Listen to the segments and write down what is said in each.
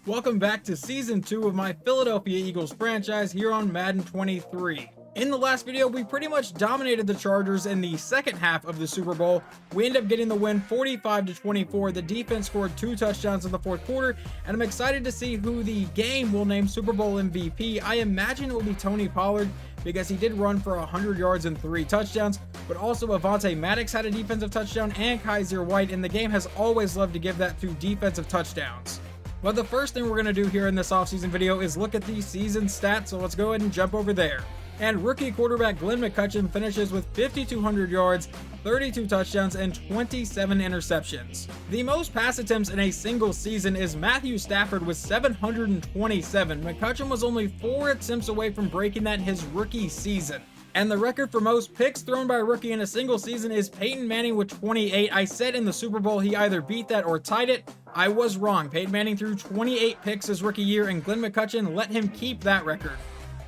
Welcome back to Season 2 of my Philadelphia Eagles franchise here on Madden 23. In the last video, we pretty much dominated the Chargers in the second half of the Super Bowl. We ended up getting the win 45-24. The defense scored 2 touchdowns in the fourth quarter, and I'm excited to see who the game will name Super Bowl MVP. I imagine it will be Tony Pollard because he did run for 100 yards and 3 touchdowns, but also Avonte Maddox had a defensive touchdown and Kaiser White, and the game has always loved to give that to defensive touchdowns. But the first thing we're going to do here in this offseason video is look at the season stats, so let's go ahead and jump over there. And rookie quarterback Glenn McCutcheon finishes with 5,200 yards, 32 touchdowns, and 27 interceptions. The most pass attempts in a single season is Matthew Stafford with 727. McCutcheon was only 4 attempts away from breaking that in his rookie season. And the record for most picks thrown by a rookie in a single season is Peyton Manning with 28. I said in the Super Bowl he either beat that or tied it. I was wrong. Peyton Manning threw 28 picks his rookie year, and Glenn McCutcheon let him keep that record.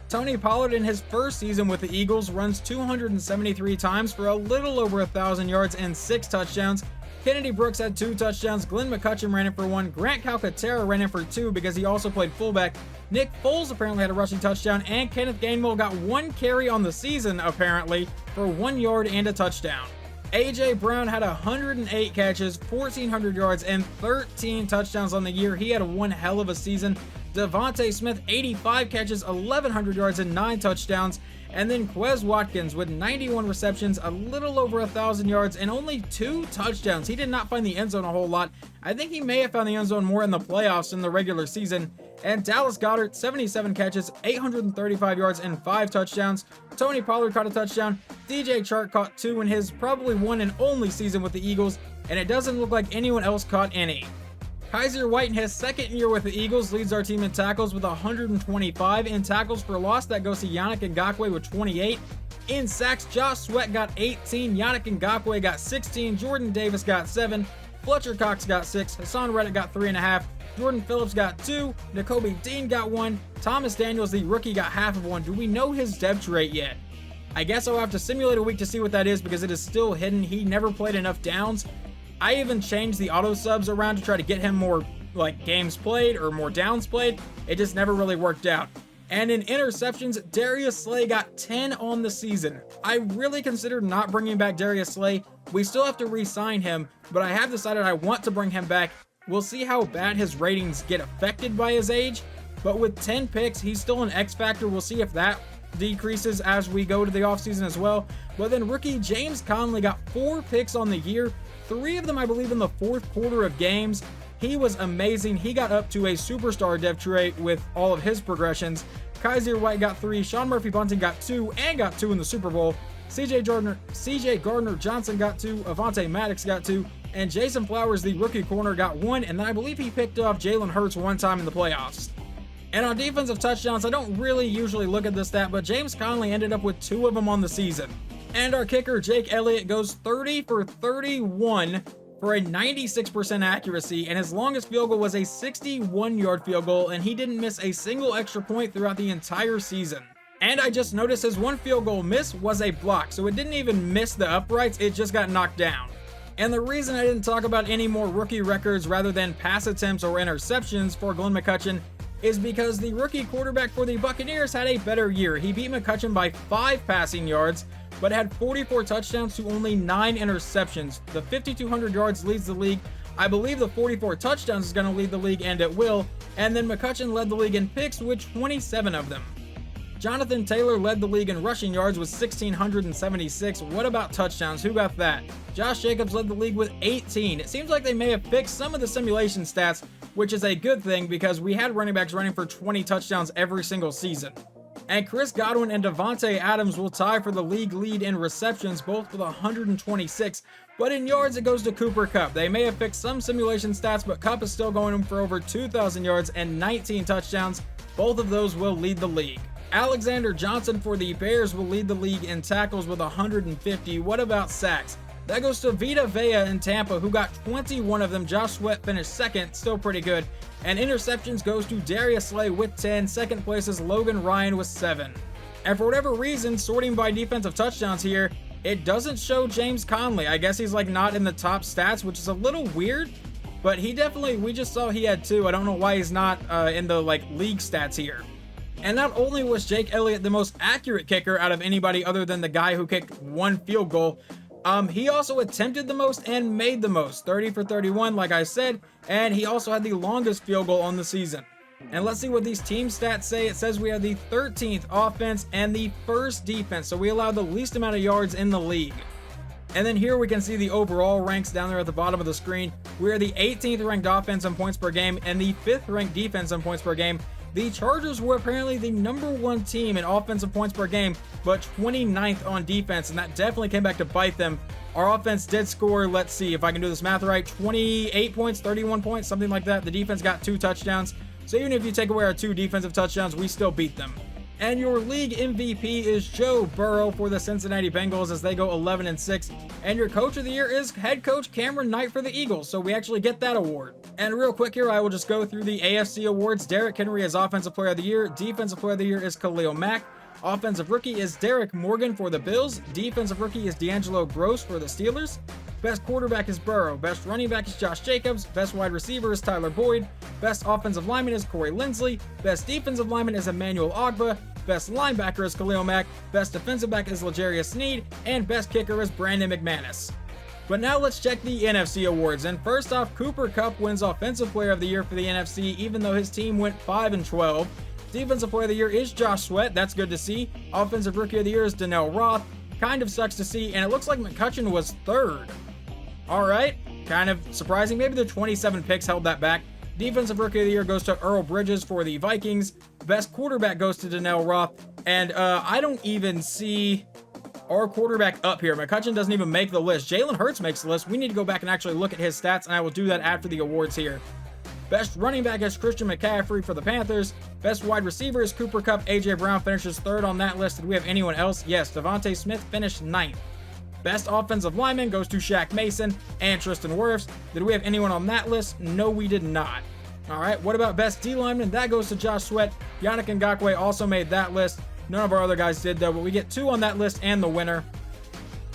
Tony Pollard in his first season with the Eagles runs 273 times for a little over 1,000 yards and 6 touchdowns. Kennedy Brooks had 2 touchdowns, Glenn McCutcheon ran it for 1, Grant Calcaterra ran it for 2 because he also played fullback. Nick Foles apparently had a rushing touchdown, and Kenneth Gainwell got 1 carry on the season apparently for 1 yard and a touchdown. A.J. Brown had 108 catches, 1,400 yards, and 13 touchdowns on the year. He had one hell of a season. Devontae Smith, 85 catches, 1,100 yards, and 9 touchdowns. And then Quez Watkins with 91 receptions, a little over 1,000 yards, and only 2 touchdowns. He did not find the end zone a whole lot. I think he may have found the end zone more in the playoffs than the regular season. And Dallas Goedert, 77 catches, 835 yards, and 5 touchdowns. Tony Pollard caught a touchdown. DJ Chark caught 2 in his probably one and only season with the Eagles, and it doesn't look like anyone else caught any. Kaiser White in his second year with the Eagles leads our team in tackles with 125. In tackles for loss, that goes to Yannick Ngakoue with 28. In sacks, Josh Sweat got 18, Yannick Ngakoue got 16, Jordan Davis got 7, Fletcher Cox got 6, Hassan Reddick got 3.5, Jordan Phillips got 2, Nakobe Dean got 1, Thomas Daniels, the rookie, got half of 1. Do we know his depth rate yet? I guess I'll have to simulate a week to see what that is because it is still hidden. He never played enough downs. I even changed the auto subs around to try to get him more like games played or more downs played. It just never really worked out. And in interceptions, DARIUS Slay got 10 on the season. I really considered not bringing back DARIUS Slay. We still have to re-sign him, but I have decided I want to bring him back. We'll see how bad his ratings get affected by his age, but with 10 picks, he's still an X factor. We'll see if that decreases as we go to the offseason as well. But then rookie James Conley got 4 picks on the year, 3 of them I believe in the fourth quarter of games. He was amazing. He got up to a superstar depth rate with all of his progressions. Kaiser White got 3, Sean Murphy-Bunting got 2 and got 2 in the Super Bowl. CJ Gardner-Johnson got 2, Avonte Maddox got 2, and Jason Flowers, the rookie corner, got 1, and then I believe he picked off Jalen Hurts one time in the playoffs. And on defensive touchdowns, I don't really usually look at this stat, but James Conley ended up with 2 of them on the season. And our kicker, Jake Elliott, goes 30 for 31 for a 96% accuracy, and his longest field goal was a 61-yard field goal, and he didn't miss a single extra point throughout the entire season. And I just noticed his one field goal miss was a block, so it didn't even miss the uprights, it just got knocked down. And the reason I didn't talk about any more rookie records rather than pass attempts or interceptions for Glenn McCutcheon is because the rookie quarterback for the Buccaneers had a better year. He beat McCutcheon by 5 passing yards, but had 44 touchdowns to only 9 interceptions. The 5,200 yards leads the league. I believe the 44 touchdowns is going to lead the league, and it will. And then McCutcheon led the league in picks with 27 of them. Jonathan Taylor led the league in rushing yards with 1,676. What about touchdowns? Who got that? Josh Jacobs led the league with 18. It seems like they may have fixed some of the simulation stats, which is a good thing because we had running backs running for 20 touchdowns every single season. And Chris Godwin and Davante Adams will tie for the league lead in receptions, both with 126. But in yards, it goes to Cooper Kupp. They may have fixed some simulation stats, but Kupp is still going for over 2,000 yards and 19 touchdowns. Both of those will lead the league. Alexander Johnson for the Bears will lead the league in tackles with 150. What about sacks? That goes to Vita Vea in Tampa, who got 21 of them. Josh Sweat finished second, still pretty good. And interceptions goes to DARIUS Slay with 10. Second place is Logan Ryan with 7. And for whatever reason, sorting by defensive touchdowns here, it doesn't show James Conley. I guess he's like not in the top stats, which is a little weird. but he definitely, we just saw he had 2. I don't know why he's not in the like league stats here. And not only was Jake Elliott the most accurate kicker out of anybody other than the guy who kicked 1 field goal, he also attempted the most and made the most, 30 for 31, like I said, and he also had the longest field goal on the season. And let's see what these team stats say. It says we are the 13th offense and the 1st defense, so we allow the least amount of yards in the league. And then here we can see the overall ranks down there at the bottom of the screen. We are the 18th ranked offense in points per game and the 5th ranked defense in points per game. The Chargers were apparently the #1 team in offensive points per game, but 29th on defense, and that definitely came back to bite them. Our offense did score, let's see if I can do this math right, 28 points, 31 points, something like that. The defense got 2 touchdowns, so even if you take away our 2 defensive touchdowns, we still beat them. And your league MVP is Joe Burrow for the Cincinnati Bengals as they go 11-6. And your coach of the year is head coach Cameron Knight for the Eagles, so we actually get that award. And real quick here, I will just go through the AFC awards. Derrick Henry is Offensive Player of the Year. Defensive Player of the Year is Khalil Mack. Offensive Rookie is Derek Morgan for the Bills. Defensive Rookie is D'Angelo Gross for the Steelers. Best quarterback is Burrow. Best running back is Josh Jacobs. Best wide receiver is Tyler Boyd. Best offensive lineman is Corey Linsley. Best defensive lineman is Emmanuel Ogbah. Best linebacker is Khalil Mack. Best defensive back is L'Jarius Sneed. And best kicker is Brandon McManus. But now let's check the NFC awards. And first off, Cooper Kupp wins Offensive Player of the Year for the NFC, even though his team went 5-12. Defensive Player of the Year is Josh Sweat. That's good to see. Offensive Rookie of the Year is Donnell Roth. Kind of sucks to see. And it looks like McCutcheon was 3rd. All right, kind of surprising. Maybe the 27 picks held that back. Defensive Rookie of the Year goes to Earl Bridges for the Vikings. Best quarterback goes to Donnell Roth. And I don't even see our quarterback up here. McCutcheon doesn't even make the list. Jalen Hurts makes the list. We need to go back and actually look at his stats, and I will do that after the awards here. Best running back is Christian McCaffrey for the Panthers. Best wide receiver is Cooper Kupp. A.J. Brown finishes 3rd on that list. Did we have anyone else? Yes, Devontae Smith finished 9th. Best offensive lineman goes to Shaq Mason and Tristan Wirfs. Did we have anyone on that list? No, we did not. All right, what about best D-Lineman? That goes to Josh Sweat. Yannick Ngakoue also made that list. None of our other guys did, though, but we get 2 on that list and the winner.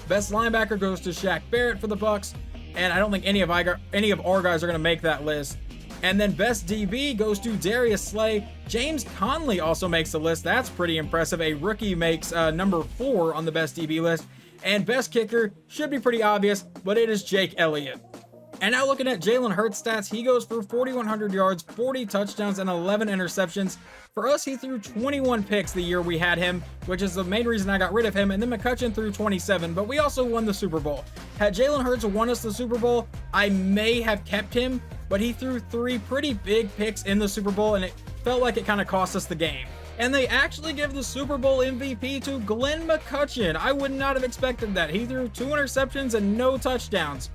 Best linebacker goes to Shaq Barrett for the Bucks, and I don't think any of our guys are going to make that list. And then best DB goes to Darius Slay. James Conley also makes the list. That's pretty impressive. A rookie makes number 4 on the best DB list. And best kicker should be pretty obvious, but it is Jake Elliott. And now looking at Jalen Hurts' stats, he goes for 4,100 yards, 40 touchdowns, and 11 interceptions. For us, he threw 21 picks the year we had him, which is the main reason I got rid of him. And then McCutcheon threw 27, but we also won the Super Bowl. Had Jalen Hurts won us the Super Bowl, I may have kept him, but he threw 3 pretty big picks in the Super Bowl, and it felt like it kind of cost us the game. And they actually give the Super Bowl MVP to Glenn McCutcheon. I would not have expected that. He threw 2 interceptions and no touchdowns.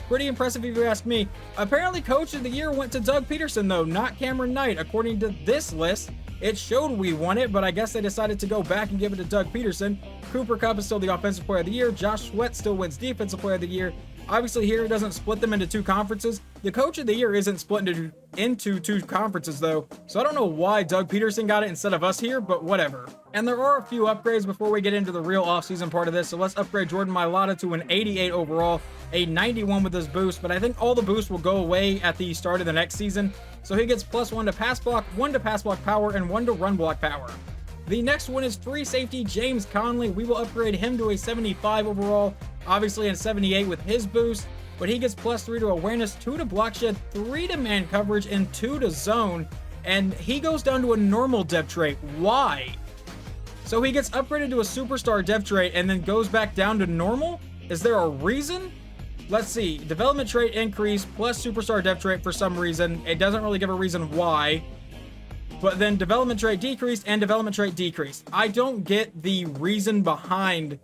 Pretty impressive if you ask me. Apparently, Coach of the Year went to Doug Peterson, though, not Cameron Knight. According to this list, it showed we won it, but I guess they decided to go back and give it to Doug Peterson. Cooper Kupp is still the Offensive Player of the Year. Josh Sweat still wins Defensive Player of the Year. Obviously, here it doesn't split them into 2 conferences. The Coach of the Year isn't split into 2 conferences, though, so I don't know why Doug Peterson got it instead of us here, but whatever. And there are a few upgrades before we get into the real offseason part of this, so let's upgrade Jordan Mailata to an 88 overall, a 91 with his boost, but I think all the boosts will go away at the start of the next season, so he gets +1 to pass block, 1 to pass block power, and 1 to run block power. The next one is free safety James Conley. We will upgrade him to a 75 overall, obviously in 78 with his boost, but he gets +3 to awareness, 2 to block shed, 3 to man coverage, and 2 to zone, and he goes down to a normal depth trait. Why? So he gets upgraded to a superstar depth trait and then goes back down to normal? Is there a reason? Let's see. Development trait increase plus superstar depth trait for some reason. It doesn't really give a reason why. But then development trait decreased and development trait decreased. I don't get the reason behind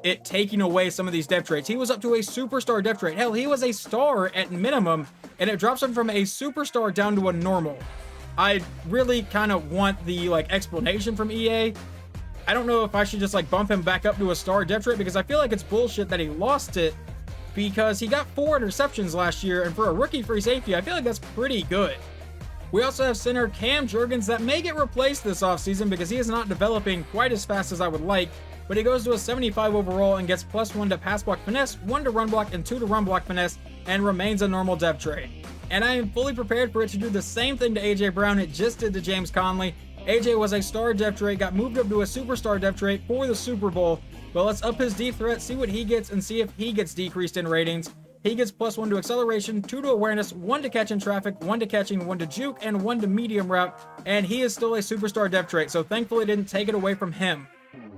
it taking away some of these depth traits. He was up to a superstar depth trait. Hell, he was a star at minimum, and it drops him from a superstar down to a normal. I really kind of want the explanation from EA. I don't know if I should just bump him back up to a star depth trait, because I feel like it's bullshit that he lost it, because he got 4 interceptions last year, and for a rookie free safety, I feel like that's pretty good. We also have center Cam Jurgens that may get replaced this offseason because he is not developing quite as fast as I would like, but he goes to a 75 overall and gets +1 to pass block finesse, 1 to run block, and 2 to run block finesse, and remains a normal depth trait. And I am fully prepared for it to do the same thing to AJ Brown it just did to James Conley. AJ was a star depth trait, got moved up to a superstar depth trait for the Super Bowl. But let's up his deep threat, see what he gets, and see if he gets decreased in ratings. He gets +1 to acceleration, 2 to awareness, 1 to catch in traffic, 1 to catching, 1 to juke, and 1 to medium route. And he is still a superstar depth trait, so thankfully it didn't take it away from him.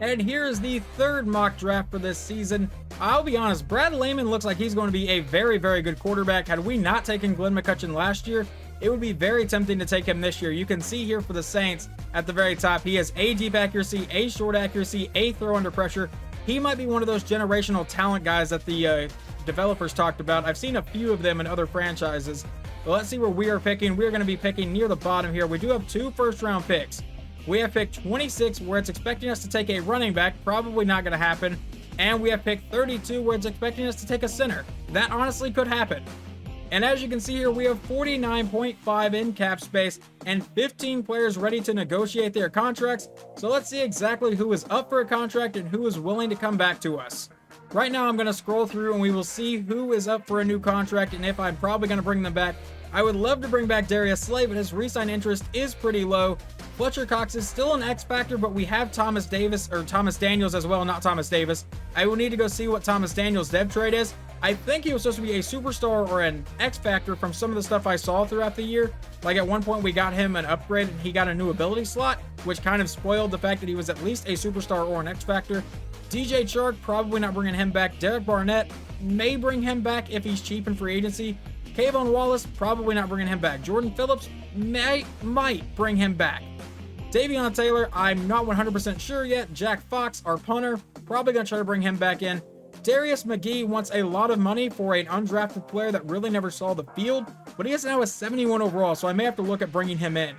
And here is the third mock draft for this season. I'll be honest, Brad Lehman looks like he's going to be a very, very good quarterback. Had we not taken Glenn McCutcheon last year, it would be very tempting to take him this year. You can see here for the Saints at the very top, he has A deep accuracy, A short accuracy, A throw under pressure. He might be one of those generational talent guys that the developers talked about. I've seen a few of them in other franchises. But let's see where we are picking. We're going to be picking near the bottom here. We do have 2 first-round picks. We have pick 26, where it's expecting us to take a running back. Probably not going to happen. And we have pick 32, where it's expecting us to take a center. That honestly could happen. And as you can see here, we have 49.5 in cap space and 15 players ready to negotiate their contracts. So let's see exactly who is up for a contract and who is willing to come back to us. Right now, I'm going to scroll through and we will see who is up for a new contract and if I'm probably going to bring them back. I would love to bring back DARIUS Slay, but his re-sign interest is pretty low. Fletcher Cox is still an X factor, but we have Thomas Daniels as well, not Thomas Davis. I will need to go see what Thomas Daniels' dev trade is. I think he was supposed to be a superstar or an X factor from some of the stuff I saw throughout the year. Like at one point we got him an upgrade and he got a new ability slot, which kind of spoiled the fact that he was at least a superstar or an X factor. DJ Chark, probably not bringing him back. Derek Barnett may bring him back if he's cheap in free agency. Kayvon Wallace, probably not bringing him back. Jordan Phillips might bring him back. Davion Taylor, I'm not 100% sure yet. Jack Fox, our punter, probably going to try to bring him back in. Darius McGee wants a lot of money for an undrafted player that really never saw the field, but he is now a 71 overall, so I may have to look at bringing him in,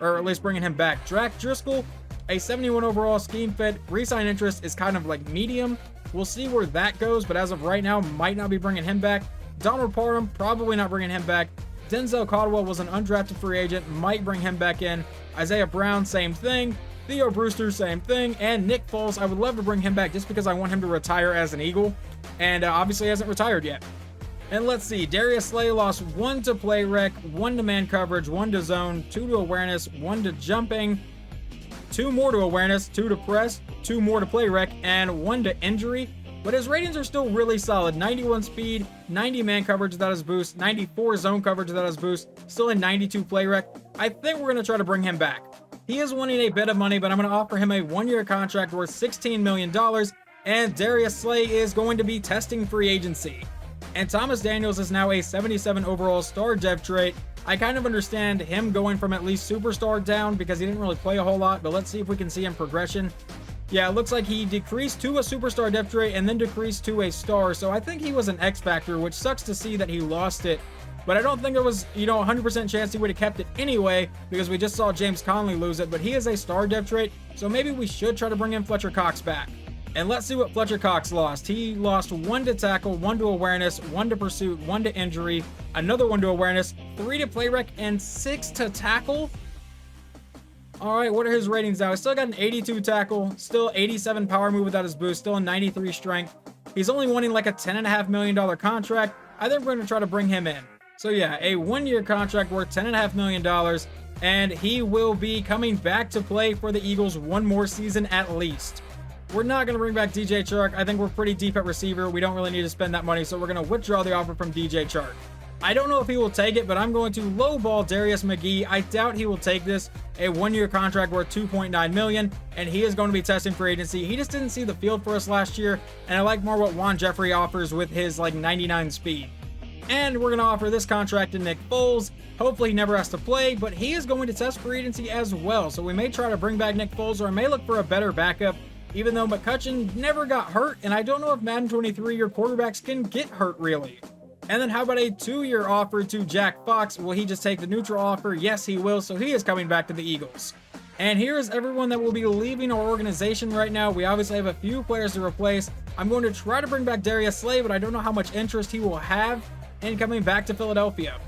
or at least bringing him back. Drac Driscoll, a 71 overall scheme fit. Resign interest is kind of like medium. We'll see where that goes, but as of right now, might not be bringing him back. Donald Parham, probably not bringing him back. Denzel Caldwell was an undrafted free agent, might bring him back in. Isaiah Brown, same thing. Theo Brewster, same thing. And Nick Foles, I would love to bring him back just because I want him to retire as an Eagle. And obviously hasn't retired yet. And let's see, Darius Slay lost 1 to play rec, 1 to man coverage, 1 to zone, 2 to awareness, 1 to jumping, 2 more to awareness, 2 to press, 2 more to play rec, and 1 to injury. But his ratings are still really solid. 91 speed, 90 man coverage without his boost, 94 zone coverage without his boost, still a 92 play rec. I think we're going to try to bring him back. He is wanting a bit of money, but I'm going to offer him a 1-year contract worth $16 million, and Darius Slay is going to be testing free agency. And Thomas Daniels is now a 77 overall star dev trait. I kind of understand him going from at least superstar down because he didn't really play a whole lot, but let's see if we can see him progression. Yeah, it looks like he decreased to a superstar depth trait and then decreased to a star, so I think he was an X factor, which sucks to see that he lost it. But I don't think there was, 100% chance he would have kept it anyway, because we just saw James Conley lose it, but he is a star depth trait, so maybe we should try to bring in Fletcher Cox back. And let's see what Fletcher Cox lost. He lost 1 to tackle, 1 to awareness, 1 to pursuit, 1 to injury, another 1 to awareness, 3 to play rec, and 6 to tackle. All right, what are his ratings now? He's still got an 82 tackle, still 87 power move without his boost, still a 93 strength. He's only wanting like a $10.5 million contract. I think we're going to try to bring him in. So yeah, a 1-year contract worth $10.5 million, and he will be coming back to play for the Eagles 1 more season at least. We're not going to bring back DJ Chark. I think we're pretty deep at receiver. We don't really need to spend that money, so we're going to withdraw the offer from DJ Chark. I don't know if he will take it, but I'm going to lowball Darius McGee. I doubt he will take this. A 1-year contract worth $2.9 million, and he is going to be testing for agency. He just didn't see the field for us last year, and I like more what Juan Jeffrey offers with his 99 speed. And we're going to offer this contract to Nick Foles. Hopefully he never has to play, but he is going to test for agency as well. So we may try to bring back Nick Foles, or I may look for a better backup, even though McCutcheon never got hurt, and I don't know if Madden 23 your quarterbacks can get hurt really. And then how about a 2-year offer to Jack Fox? Will he just take the neutral offer? Yes, he will. So he is coming back to the Eagles. And here is everyone that will be leaving our organization right now. We obviously have a few players to replace. I'm going to try to bring back Darius Slay, but I don't know how much interest he will have in coming back to Philadelphia.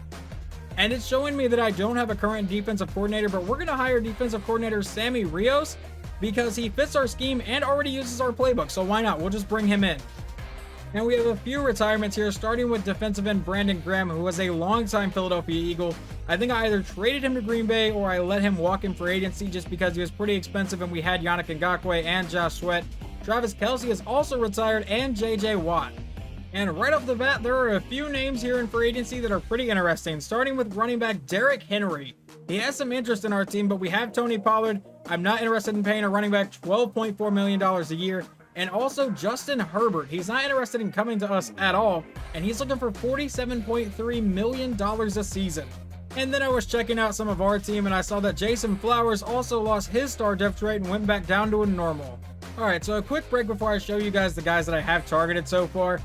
And it's showing me that I don't have a current defensive coordinator, but we're going to hire defensive coordinator Sammy Rios because he fits our scheme and already uses our playbook. So why not? We'll just bring him in. And we have a few retirements here, starting with defensive end Brandon Graham, who was a longtime Philadelphia Eagle. I think I either traded him to Green Bay or I let him walk in free agency just because he was pretty expensive and we had Yannick Ngakoue and Josh Sweat. Travis Kelce is also retired, and J.J. Watt. And right off the bat, there are a few names here in free agency that are pretty interesting, starting with running back Derrick Henry. He has some interest in our team, but we have Tony Pollard. I'm not interested in paying a running back $12.4 million a year. And also Justin Herbert. He's not interested in coming to us at all, and he's looking for $47.3 million a season. And then I was checking out some of our team, and I saw that Jason Flowers also lost his star depth rate and went back down to a normal. Alright, so a quick break before I show you guys the guys that I have targeted so far.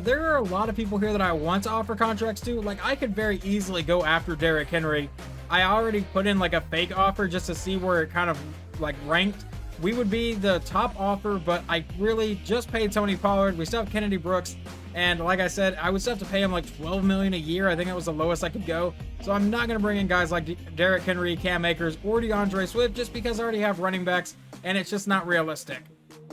There are a lot of people here that I want to offer contracts to. Like, I could very easily go after Derrick Henry. I already put in like a fake offer just to see where it kind of like ranked. We would be the top offer, but I really just paid Tony Pollard. We still have Kennedy Brooks, and like I said, I would still have to pay him like $12 million a year. I think that was the lowest I could go. So I'm not going to bring in guys like Derrick Henry, Cam Akers, or DeAndre Swift just because I already have running backs, and it's just not realistic.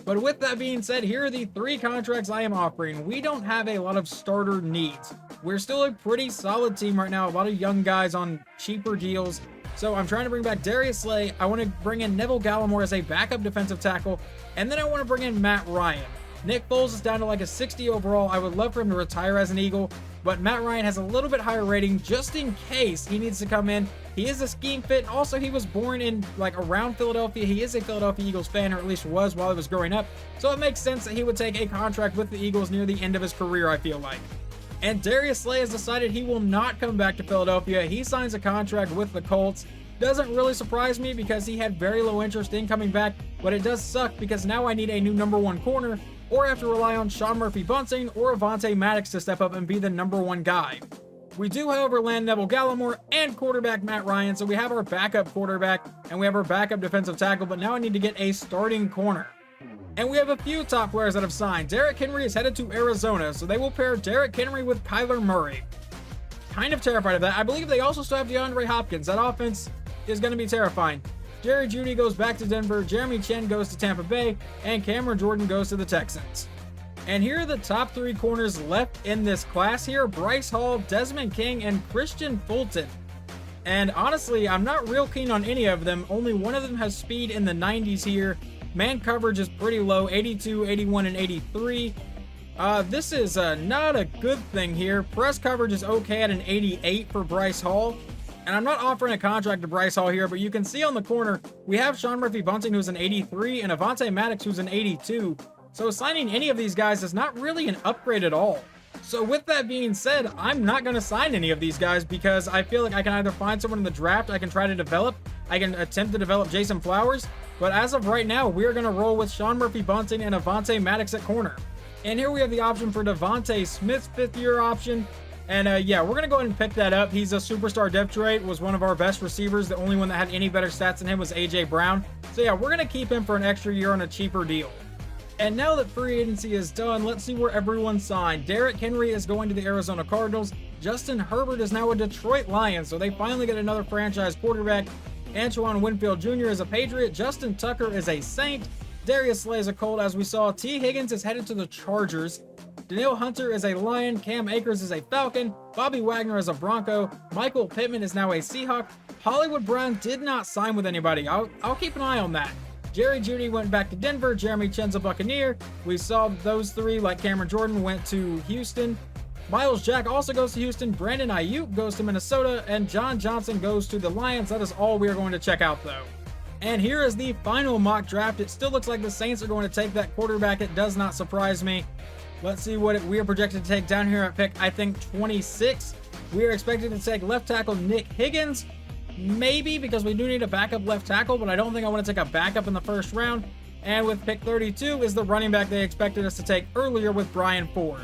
But with that being said, here are the 3 contracts I am offering. We don't have a lot of starter needs. We're still a pretty solid team right now. A lot of young guys on cheaper deals. So I'm trying to bring back Darius Slay. I want to bring in Neville Gallimore as a backup defensive tackle. And then I want to bring in Matt Ryan. Nick Foles is down to like a 60 overall. I would love for him to retire as an Eagle, but Matt Ryan has a little bit higher rating just in case he needs to come in. He is a scheme fit. Also, he was born in like around Philadelphia. He is a Philadelphia Eagles fan, or at least was while he was growing up. So it makes sense that he would take a contract with the Eagles near the end of his career, I feel like. And Darius Slay has decided he will not come back to Philadelphia. He signs a contract with the Colts. Doesn't really surprise me because he had very low interest in coming back, but it does suck because now I need a new number 1 corner, or I have to rely on Sean Murphy-Bunting or Avonte Maddox to step up and be the number 1 guy. We do, however, land Neville Gallimore and quarterback Matt Ryan, so we have our backup quarterback and we have our backup defensive tackle, but now I need to get a starting corner. And we have a few top players that have signed. Derrick Henry is headed to Arizona, so they will pair Derrick Henry with Kyler Murray. Kind of terrified of that. I believe they also still have DeAndre Hopkins. That offense is going to be terrifying. Jerry Jeudy goes back to Denver, Jeremy Chinn goes to Tampa Bay, and Cameron Jordan goes to the Texans. And here are the top 3 corners left in this class here: Bryce Hall, Desmond King, and Christian Fulton. And honestly, I'm not real keen on any of them. Only one of them has speed in the 90s here. Man coverage is pretty low, 82, 81, and 83. This is not a good thing here. Press coverage is okay at an 88 for Bryce Hall. And I'm not offering a contract to Bryce Hall here, but you can see on the corner, we have Sean Murphy-Bunting, who's an 83, and Avonte Maddox, who's an 82. So signing any of these guys is not really an upgrade at all. So with that being said, I'm not going to sign any of these guys because I feel like I can either find someone in the draft I can try to develop, I can attempt to develop Jason Flowers, but as of right now, we're going to roll with Sean Murphy-Bunting and Avonte Maddox at corner. And here we have the option for Devontae Smith's 5th-year option. And yeah, we're going to go ahead and pick that up. He's a superstar depth rate, was one of our best receivers. The only one that had any better stats than him was A.J. Brown. So yeah, we're going to keep him for an extra year on a cheaper deal. And now that free agency is done, let's see where everyone signed. Derrick Henry is going to the Arizona Cardinals. Justin Herbert is now a Detroit Lion, so they finally get another franchise quarterback. Antoine Winfield Jr. is a Patriot. Justin Tucker is a Saint. Darius Slay is a Colt, as we saw. T. Higgins is headed to the Chargers. Danielle Hunter is a Lion. Cam Akers is a Falcon. Bobby Wagner is a Bronco. Michael Pittman is now a Seahawk. Hollywood Brown did not sign with anybody. I'll keep an eye on that. Jerry Jeudy went back to Denver. Jeremy Chinn's a Buccaneer. We saw those 3, like Cameron Jordan, went to Houston. Miles Jack also goes to Houston. Brandon Ayuk goes to Minnesota. And John Johnson goes to the Lions. That is all we are going to check out, though. And here is the final mock draft. It still looks like the Saints are going to take that quarterback. It does not surprise me. Let's see what we are projected to take down here at pick, I think, 26. We are expected to take left tackle Nick Higgins. Maybe, because we do need a backup left tackle, but I don't think I want to take a backup in the first round. And with pick 32 is the running back they expected us to take earlier with Brian Ford.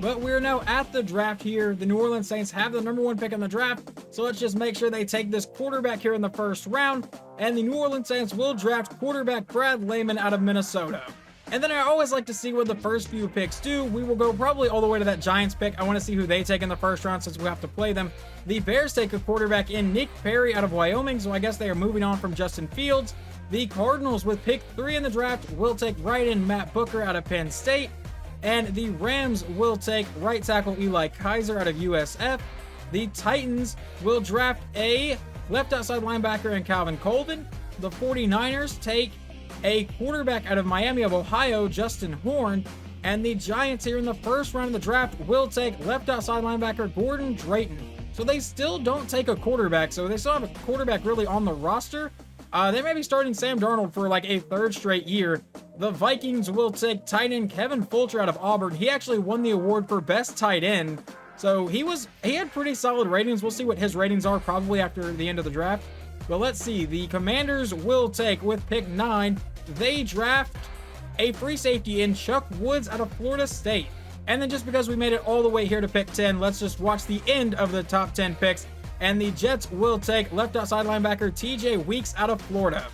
But we're now at the draft here. The New Orleans Saints have the number 1 pick in the draft, so let's just make sure they take this quarterback here in the first round. And the New Orleans Saints will draft quarterback Brad Lehman out of Minnesota. And then I always like to see what the first few picks do. We will go probably all the way to that Giants pick. I want to see who they take in the first round since we have to play them. The Bears take a quarterback in Nick Perry out of Wyoming, so I guess they are moving on from Justin Fields. The Cardinals, with pick 3 in the draft, will take right in Matt Booker out of Penn State. And the Rams will take right tackle Eli Kaiser out of USF. The Titans will draft a left outside linebacker in Calvin Colvin. The 49ers take a quarterback out of Miami of Ohio, Justin Horn. And the Giants here in the first round of the draft will take left outside linebacker Gordon Drayton. So they still don't take a quarterback, so they still have a quarterback really on the roster. They may be starting Sam Darnold for like a third straight year. The Vikings will take tight end Kevin Fulcher out of Auburn. He actually won the award for best tight end. So he had pretty solid ratings. We'll see what his ratings are probably after the end of the draft. But let's see. The Commanders will take, with pick 9, they draft a free safety in Chuck Woods out of Florida State. And then just because we made it all the way here to pick 10, let's just watch the end of the top 10 picks. And the Jets will take left outside linebacker TJ Weeks out of Florida.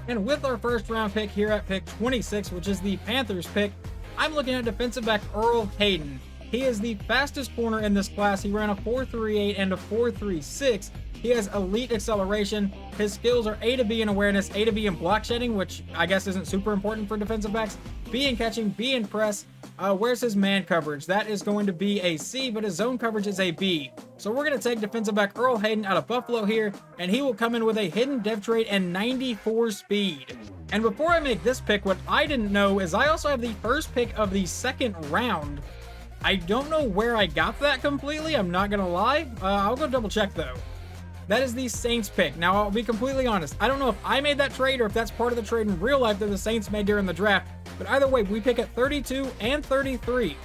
And with our first round pick here at pick 26, which is the Panthers pick, I'm looking at defensive back Earl Hayden. He is the fastest corner in this class. He ran a 4.38 and a 4.36. He has elite acceleration. His skills are A to B in awareness, A to B in block shedding, which I guess isn't super important for defensive backs, B in catching, B in press. Where's his man coverage? That is going to be a C, but his zone coverage is a B. So we're going to take defensive back Earl Hayden out of Buffalo here, and he will come in with a hidden depth trait and 94 speed. And before I make this pick, what I didn't know is I also have the first pick of the second round. I don't know where I got that completely, I'm not going to lie. I'll go double check though. That is the Saints pick. Now, I'll be completely honest. I don't know if I made that trade or if that's part of the trade in real life that the Saints made during the draft. But either way, we pick at 32 and 33.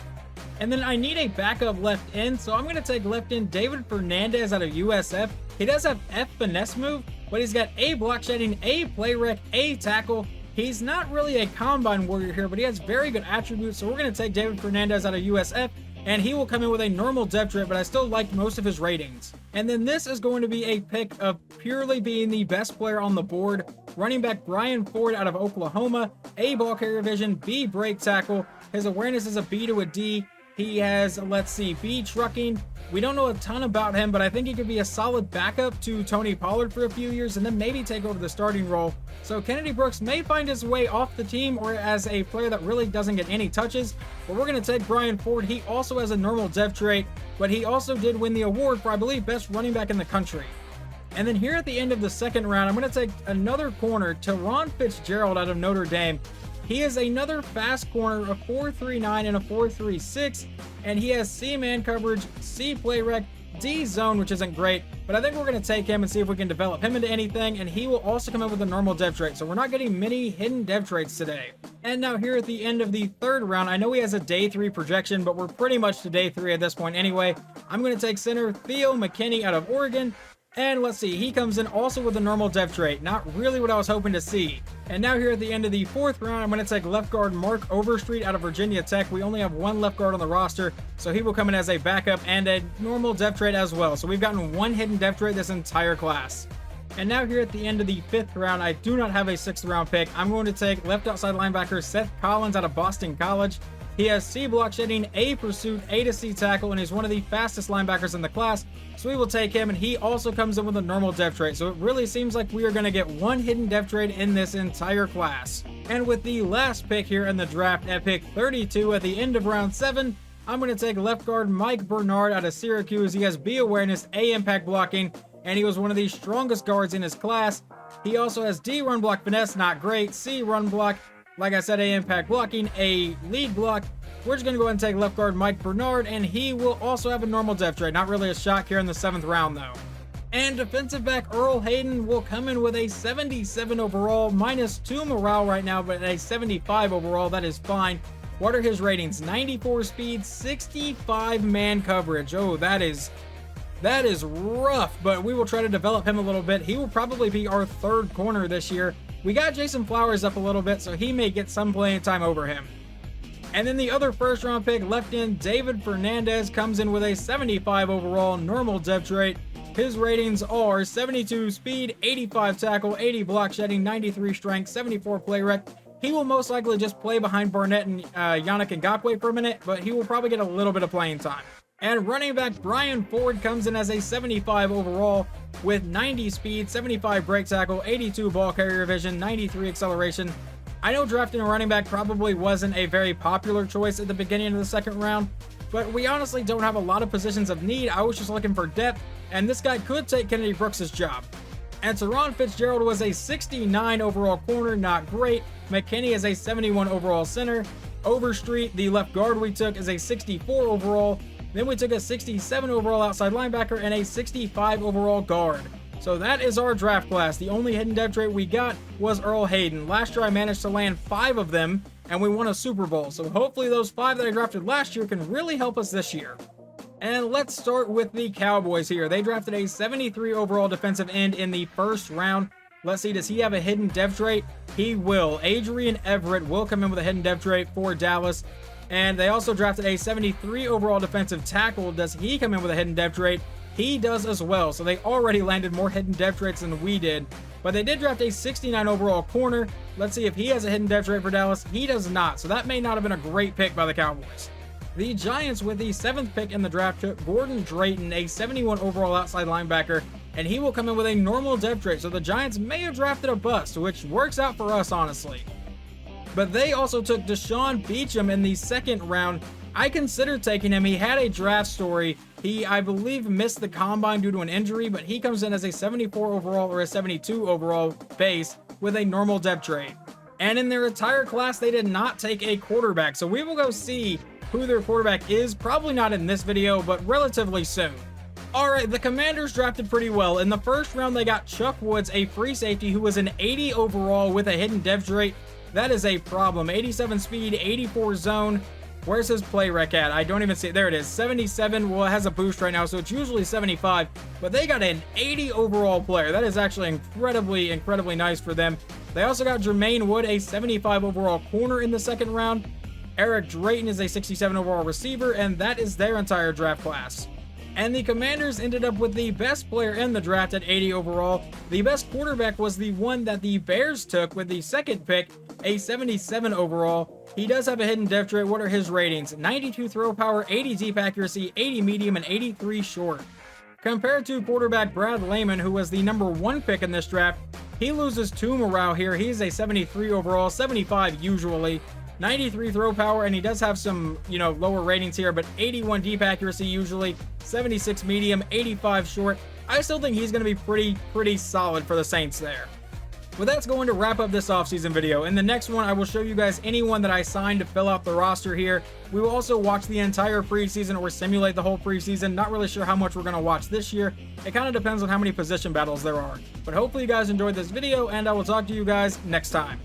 And then I need a backup left end, so I'm going to take left end David Fernandez out of USF. He does have F finesse move, but he's got A block shedding, A play rec, A tackle. He's not really a combine warrior here, but he has very good attributes. So we're going to take David Fernandez out of USF. And he will come in with a normal depth trait, but I still like most of his ratings. And then this is going to be a pick of purely being the best player on the board. Running back Brian Ford out of Oklahoma, A ball carrier vision, B break tackle. His awareness is a B to a D. He has, let's see, B trucking. We don't know a ton about him, but I think he could be a solid backup to Tony Pollard for a few years and then maybe take over the starting role. So Kennedy Brooks may find his way off the team or as a player that really doesn't get any touches, but we're going to take Brian Ford. He also has a normal depth trait, but he also did win the award for, I believe, best running back in the country. And then here at the end of the second round, I'm going to take another corner, Teron Fitzgerald out of Notre Dame. He is another fast corner, a 4.39 and a 4.36, and he has C man coverage, C play rec, D zone, which isn't great, but I think we're going to take him and see if we can develop him into anything, and he will also come in with a normal depth trait, so we're not getting many hidden depth traits today. And now here at the end of the third round, I know he has a day 3 projection, but we're pretty much to day 3 at this point anyway. I'm going to take center Theo McKinney out of Oregon. And let's see, he comes in also with a normal depth trait. Not really what I was hoping to see. And now here at the end of the fourth round, I'm going to take left guard Mark Overstreet out of Virginia Tech. We only have one left guard on the roster, so he will come in as a backup and a normal depth trait as well. So we've gotten one hidden depth trait this entire class. And now here at the end of the fifth round, I do not have a sixth round pick. I'm going to take left outside linebacker Seth Collins out of Boston College. He has C block shedding, A pursuit, A to C tackle, and he's one of the fastest linebackers in the class. So we will take him, and he also comes in with a normal depth trait. So it really seems like we are going to get one hidden depth trait in this entire class. And with the last pick here in the draft at pick 32 at the end of round 7, I'm going to take left guard Mike Bernard out of Syracuse. He has B awareness, A impact blocking, and he was one of the strongest guards in his class. He also has D run block finesse, not great, C run block, like I said, A impact blocking, A lead block. We're just going to go ahead and take left guard Mike Bernard, and he will also have a normal depth trait. Not really a shock here in the 7th round, though. And defensive back Earl Hayden will come in with a 77 overall, -2 morale right now, but a 75 overall. That is fine. What are his ratings? 94 speed, 65 man coverage. Oh, that is rough, but we will try to develop him a little bit. He will probably be our 3rd corner this year. We got Jason Flowers up a little bit, so he may get some playing time over him. And then the other first round pick, left end David Fernandez, comes in with a 75 overall, normal depth trait. His ratings are 72 speed, 85 tackle, 80 block shedding, 93 strength, 74 play rec. He will most likely just play behind Barnett and Yannick Ngakoue for a minute, but he will probably get a little bit of playing time. And running back Brian Ford comes in as a 75 overall with 90 speed, 75 break tackle, 82 ball carrier vision, 93 acceleration. I know drafting a running back probably wasn't a very popular choice at the beginning of the second round, but we honestly don't have a lot of positions of need. I was just looking for depth, and this guy could take Kennedy Brooks' job. And Teron Fitzgerald was a 69 overall corner, not great. McKinney is a 71 overall center. Overstreet, the left guard we took, is a 64 overall. Then we took a 67 overall outside linebacker and a 65 overall guard. So that is our draft class. The only hidden depth trait we got was Earl Hayden. Last year I managed to land 5 of them, and we won a Super Bowl. So hopefully those 5 that I drafted last year can really help us this year. And let's start with the Cowboys here. They drafted a 73 overall defensive end in the first round. Let's see, does he have a hidden depth trait? He will. Adrian Everett will come in with a hidden depth trait for Dallas. And they also drafted a 73 overall defensive tackle. Does he come in with a hidden depth trait? He does as well. So they already landed more hidden depth traits than we did. But they did draft a 69 overall corner. Let's see if he has a hidden depth trait for Dallas. He does not. So that may not have been a great pick by the Cowboys. The Giants, with the 7th pick in the draft, took Gordon Drayton, a 71 overall outside linebacker, and he will come in with a normal depth trait. So the Giants may have drafted a bust, which works out for us, honestly. But they also took Deshaun Beecham in the 2nd round. I considered taking him. He had a draft story. He, I believe, missed the combine due to an injury, but he comes in as a 74 overall or a 72 overall base with a normal depth trait. And in their entire class, they did not take a quarterback. So we will go see who their quarterback is. Probably not in this video, but relatively soon. Alright, the Commanders drafted pretty well. In the first round, they got Chuck Woods, a free safety who was an 80 overall with a hidden depth trait. That is a problem. 87 speed, 84 zone. Where's his play rec at? I don't even see it. There it is. 77. Well, it has a boost right now, so it's usually 75. But they got an 80 overall player. That is actually incredibly nice for them. They also got Jermaine Wood, a 75 overall corner in the 2nd round. Eric Drayton is a 67 overall receiver, and that is their entire draft class. And the Commanders ended up with the best player in the draft at 80 overall. The best quarterback was the one that the Bears took with the 2nd pick, a 77 overall. He does have a hidden depth trait. What are his ratings? 92 throw power, 80 deep accuracy, 80 medium, and 83 short. Compared to quarterback Brad Lehman, who was the number 1 pick in this draft, he loses 2 morale here. He's a 73 overall, 75 usually. 93 throw power, and he does have some, lower ratings here, but 81 deep accuracy usually, 76 medium, 85 short. I still think he's going to be pretty solid for the Saints there. But that's going to wrap up this offseason video. In the next one, I will show you guys anyone that I signed to fill out the roster here. We will also watch the entire preseason or simulate the whole preseason. Not really sure how much we're going to watch this year. It kind of depends on how many position battles there are. But hopefully you guys enjoyed this video, and I will talk to you guys next time.